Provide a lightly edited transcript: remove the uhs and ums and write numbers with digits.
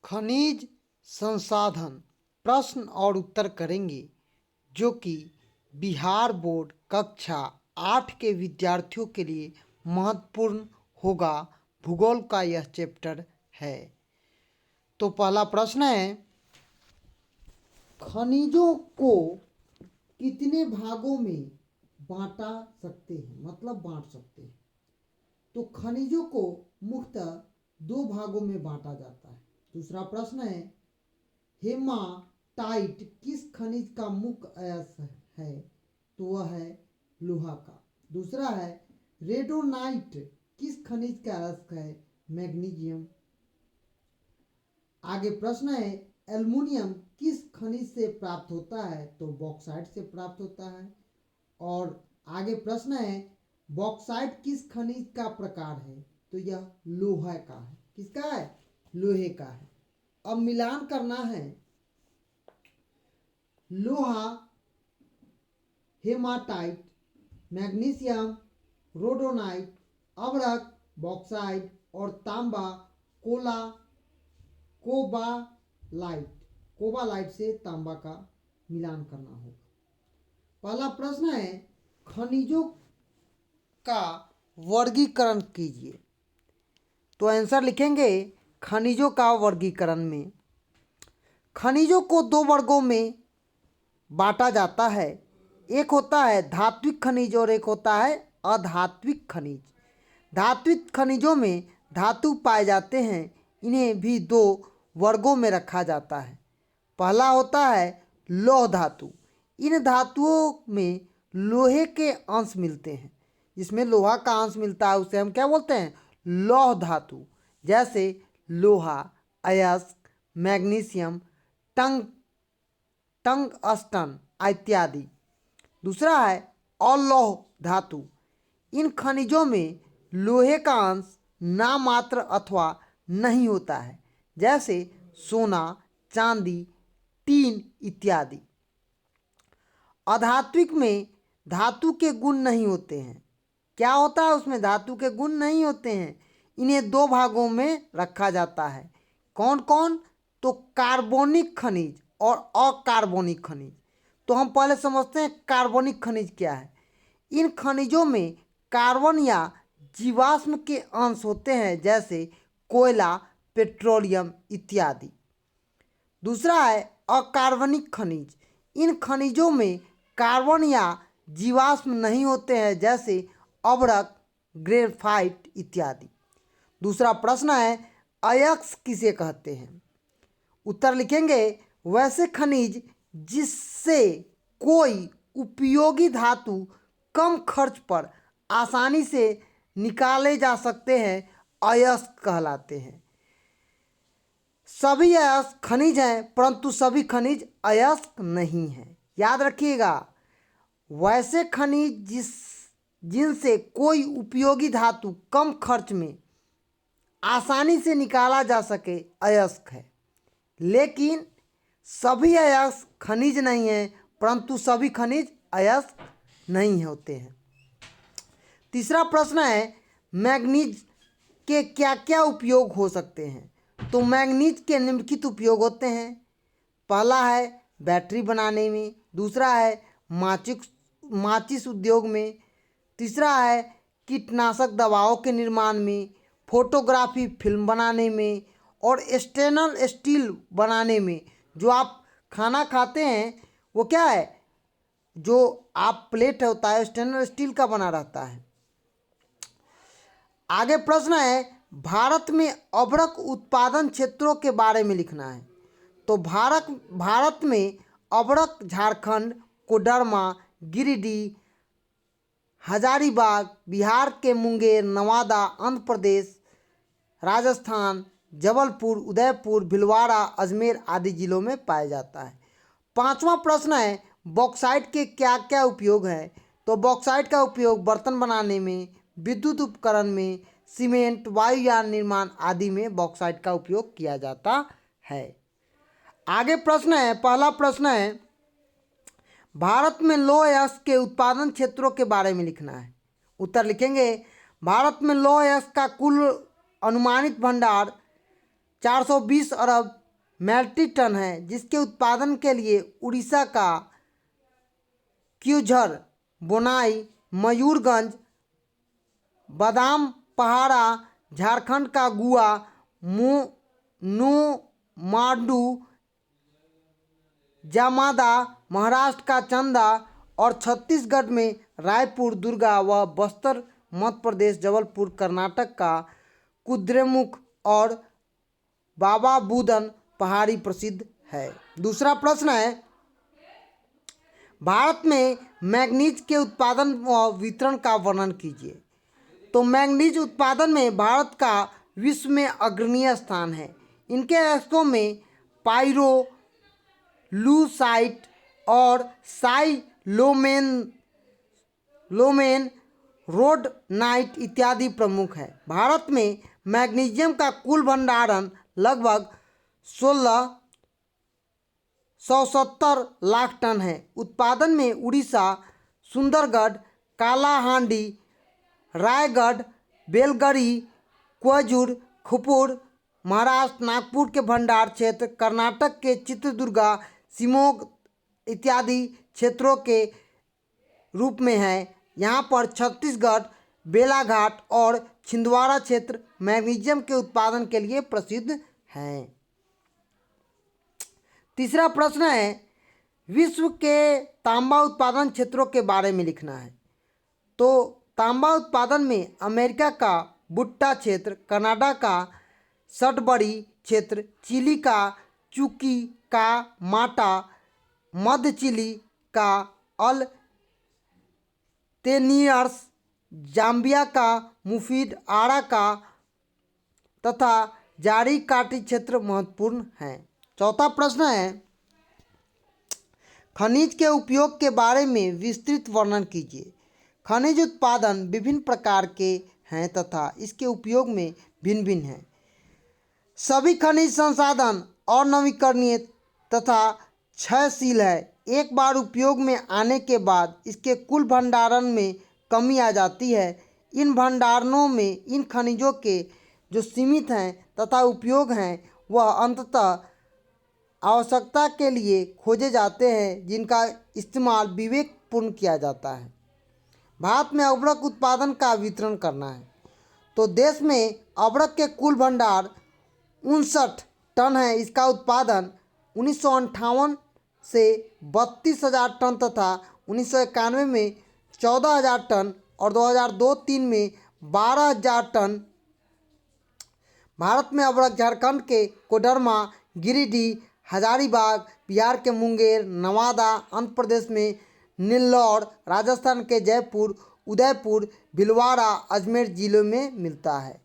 खनिज संसाधन प्रश्न और उत्तर करेंगे जो कि बिहार बोर्ड कक्षा 8 के विद्यार्थियों के लिए महत्वपूर्ण होगा। भूगोल का यह चैप्टर है। तो पहला प्रश्न है, खनिजों को कितने भागों में बांटा सकते हैं, मतलब बांट सकते हैं। तो खनिजों को मुख्यतः दो भागों में बांटा जाता है। दूसरा प्रश्न है, हेमाटाइट किस खनिज का मुख्य अयस्क है। तो वह है लोहा का। दूसरा है, रेडोनाइट किस खनिज का अयस्क है। मैग्नीशियम। आगे प्रश्न है, एल्युमिनियम किस खनिज से प्राप्त होता है। तो बॉक्साइट से प्राप्त होता है। और आगे प्रश्न है, बॉक्साइट किस खनिज का प्रकार है। तो यह लोहा का है। किसका है? लोहे का है। अब मिलान करना है। लोहा, हेमाटाइट, मैग्नीशियम, रोडोनाइट, अभ्रक, बॉक्साइट और तांबा कोबालाइट से तांबा का मिलान करना होगा। पहला प्रश्न है, खनिजों का वर्गीकरण कीजिए। तो आंसर लिखेंगे खनिजों का वर्गीकरण में। खनिजों को दो वर्गों में बांटा जाता है। एक होता है धात्विक खनिज और एक होता है अधात्विक खनिज। धात्विक खनिजों में धातु पाए जाते हैं। इन्हें भी दो वर्गों में रखा जाता है। पहला होता है लौह धातु। इन धातुओं में लोहे के अंश मिलते हैं। जिसमें लोहा का अंश मिलता है उसे हम क्या बोलते हैं? लौह धातु। जैसे लोहा, अयस्क, मैग्नीशियम, टंगस्टन इत्यादि। दूसरा है अलौह धातु। इन खनिजों में लोहे का अंश नामात्र अथवा नहीं होता है। जैसे सोना, चांदी, टीन इत्यादि। अधात्विक में धातु के गुण नहीं होते हैं। क्या होता है उसमें? धातु के गुण नहीं होते हैं। इन्हें दो भागों में रखा जाता है। कौन कौन? तो कार्बनिक खनिज और अकार्बनिक खनिज। तो हम पहले समझते हैं कार्बनिक खनिज क्या है। इन खनिजों में कार्बन या जीवाश्म के अंश होते हैं। जैसे कोयला, पेट्रोलियम इत्यादि। दूसरा है अकार्बनिक खनिज। इन खनिजों में कार्बन या जीवाश्म नहीं होते हैं। जैसे अभ्रक, ग्रेफाइट इत्यादि। दूसरा प्रश्न है, अयस्क किसे कहते हैं। उत्तर लिखेंगे वैसे खनिज जिससे कोई उपयोगी धातु कम खर्च पर आसानी से निकाले जा सकते हैं, अयस्क कहलाते हैं। सभी अयस्क खनिज हैं परंतु सभी खनिज अयस्क नहीं हैं। याद रखिएगा, वैसे खनिज जिनसे कोई उपयोगी धातु कम खर्च में आसानी से निकाला जा सके अयस्क है। लेकिन सभी अयस्क खनिज नहीं हैं परंतु सभी खनिज अयस्क नहीं होते हैं। तीसरा प्रश्न है, मैग्नीज के क्या क्या उपयोग हो सकते हैं। तो मैग्नीज के निम्नलिखित उपयोग होते हैं। पहला है बैटरी बनाने में। दूसरा है माचिस उद्योग में। तीसरा है कीटनाशक दवाओं के निर्माण में, फोटोग्राफी फिल्म बनाने में और स्टेनलेस स्टील बनाने में। जो आप खाना खाते हैं वो क्या है? जो आप प्लेट होता है स्टेनलेस स्टील का बना रहता है। आगे प्रश्न है, भारत में अभ्रक उत्पादन क्षेत्रों के बारे में लिखना है। तो भारत में अभ्रक झारखंड, कोडरमा, गिरिडीह, हजारीबाग, बिहार के मुंगेर, नवादा, आंध्र प्रदेश, राजस्थान, जबलपुर, उदयपुर, भिलवाड़ा, अजमेर आदि जिलों में पाया जाता है। पांचवा प्रश्न है, बॉक्साइट के क्या क्या उपयोग हैं। तो बॉक्साइट का उपयोग बर्तन बनाने में, विद्युत उपकरण में, सीमेंट, वायुयान निर्माण आदि में बॉक्साइट का उपयोग किया जाता है। आगे प्रश्न है, पहला प्रश्न है, भारत में लौह अयस्क के उत्पादन क्षेत्रों के बारे में लिखना है। उत्तर लिखेंगे भारत में लौह अयस्क का कुल अनुमानित भंडार 420 अरब मैट्रिक टन है, जिसके उत्पादन के लिए उड़ीसा का क्यूझर, बोनाई, मयूरगंज, बादाम पहाड़ा, झारखंड का गुआ, नूमांडू, जामदा, महाराष्ट्र का चंदा और छत्तीसगढ़ में रायपुर, दुर्गा व बस्तर, मध्य प्रदेश, जबलपुर, कर्नाटक का कुद्रेमुख और बाबा बुदन पहाड़ी प्रसिद्ध है। दूसरा प्रश्न है, भारत में मैंगनीज के उत्पादन व वितरण का वर्णन कीजिए। तो मैंगनीज उत्पादन में भारत का विश्व में अग्रणीय स्थान है। इनके स्रोतों में पाइरोलूसाइट और लोमेन रोडनाइट इत्यादि प्रमुख है। भारत में मैग्नीशियम का कुल भंडारण लगभग 1670 लाख टन है। उत्पादन में उड़ीसा, सुंदरगढ़, कालाहांडी, रायगढ़, बेलगरी, क्वजुर, खुपुर, महाराष्ट्र, नागपुर के भंडार क्षेत्र, कर्नाटक के चित्रदुर्गा, शिमोग इत्यादि क्षेत्रों के रूप में है। यहाँ पर छत्तीसगढ़, बेलाघाट और छिंदवाड़ा क्षेत्र मैग्नीशियम के उत्पादन के लिए प्रसिद्ध हैं। तीसरा प्रश्न है, विश्व के तांबा उत्पादन क्षेत्रों के बारे में लिखना है। तो तांबा उत्पादन में अमेरिका का बुट्टा क्षेत्र, कनाडा का सडबरी क्षेत्र, चिली का चुकी का माटा, मध्य चिली का अल तेनियर्स, जाम्बिया का मुफीड, आड़ा का तथा जारी काटी क्षेत्र महत्वपूर्ण हैं। चौथा प्रश्न है, खनिज के उपयोग के बारे में विस्तृत वर्णन कीजिए। खनिज उत्पादन विभिन्न प्रकार के हैं तथा इसके उपयोग में भिन्न भिन्न हैं। सभी खनिज संसाधन अनवीकरणीय तथा क्षयशील है। एक बार उपयोग में आने के बाद इसके कुल भंडारण में कमी आ जाती है। इन भंडारणों में इन खनिजों के जो सीमित हैं तथा उपयोग हैं वह अंततः आवश्यकता के लिए खोजे जाते हैं, जिनका इस्तेमाल विवेकपूर्ण किया जाता है। भारत में अब्रक उत्पादन का वितरण करना है। तो देश में अब्रक के कुल भंडार 59 टन है। इसका उत्पादन 1958 से 32,000 टन तथा 1991 में 14,000 टन और 2002-03 में 12,000 टन। भारत में अब्रक झारखंड के कोडरमा, गिरिडीह, हजारीबाग, बिहार के मुंगेर, नवादा, आंध्र प्रदेश में नेल्लौर, राजस्थान के जयपुर, उदयपुर, भीलवाड़ा, अजमेर जिलों में मिलता है।